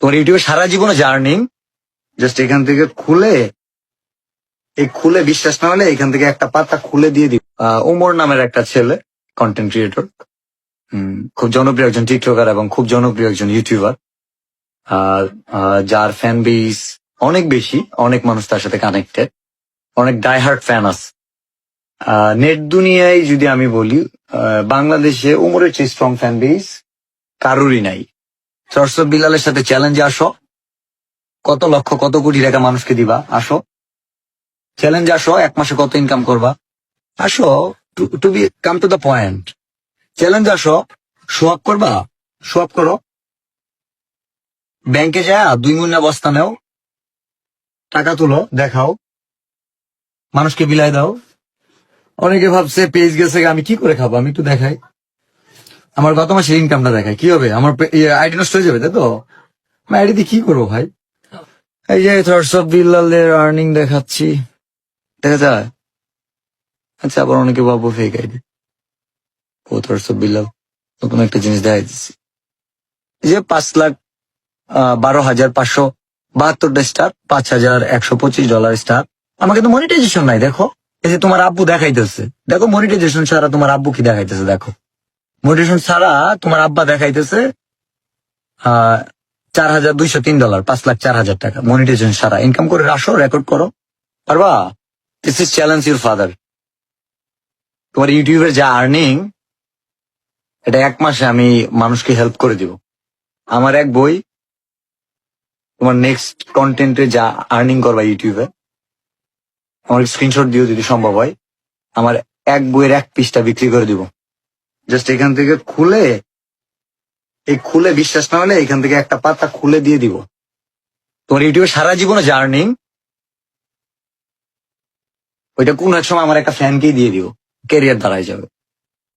তোমার ইউটিউবে সারা জীবনে জার্নিং জাস্ট এখান থেকে খুলে বিশ্বাস না হলে এখান থেকে একটা পাতা খুলে দিয়ে দিব। ওমর নামের একটা ছেলে, কন্টেন্ট ক্রিয়েটর, খুব জনপ্রিয় একজন টিকটকার এবং খুব জনপ্রিয় একজন ইউটিউবার, যার ফ্যান বেস অনেক বেশি, অনেক মানুষ তার সাথে কানেক্টেড, অনেক ডাইহার্ট ফ্যান আছে। নেট দুনিয়ায় যদি আমি বলি, বাংলাদেশে ওমরের চেয়ে স্ট্রং ফ্যান বেস কারোরই নাই। সরসব বিলালের সাথে চ্যালেঞ্জে আসো, কত লক্ষ কত কোটি টাকা মানুষকে দিবা, আসো চ্যালেঞ্জ, আসো 1 মাসে কত ইনকাম করবা, আসো to be come to the point. Challenge আসো, শো আপ করবা, শো আপ করো, ব্যাংকে যায় 2 মুন্না বস্তা নেও, টাকা তুলো, দেখাও, মানুষকে বিলাই দাও। অনেকে ভাবছে পেজ গেছে, আমি কি করে খাবো, আমি একটু দেখাই, আমার গত মাসের ইনকামটা দেখাই, কি হবে, আমার আইডি নষ্ট হয়ে যাবে, তাই তো? আমি আইডি দিয়ে কি করবো ভাই? এই যে সরসব বিলালের আর্নিং দেখাচ্ছি, দেখা যায়। আচ্ছা, আবার অনেকে ভাববো ফেক আইডি। ও সরসব বিলাল নতুন একটা জিনিস দেখাই দিচ্ছি, এই যে 5,12,572টা স্টার, $5,125 স্টার। আমাকে তো মনিটাইজেশন নাই, দেখো। এই যে তোমার আব্বু দেখাইতেছে, দেখো মনিটাইজেশন ছাড়া তোমার আব্বু কি দেখাইতেছে, দেখো মনিটাইজেশন ছাড়া তোমার আব্বা দেখাইতেছে $4,203, 5,04,000 টাকা মনিটাইজেশন ছাড়া। ইনকাম করে আসো, রেকর্ড করো, পারবা? This is challenge your father. তোমার ইউটিউবের যা আর্নিং, এটা 1 মাসে আমি মানুষকে হেল্প করে দিব। আমার এক বই, তোমার নেক্সট কন্টেন্টে যা আর্নিং করবা ইউটিউবে, আমার স্ক্রিনশট দিও যদি সম্ভব হয়। আমার এক বইয়ের 1 পৃষ্ঠা বিক্রি করে দিব। জাস্ট এখান থেকে খুলে বিশ্বাস না হলে এখান থেকে একটা পাতা খুলে দিয়ে দিব। তোমার ইউটিউবে সারা জীবনে জার্নিং, ওইটা কোন এক সময় আমার একটা ফ্যানকেই দিয়ে দিব, ক্যারিয়ার দাঁড়ায় যাবে।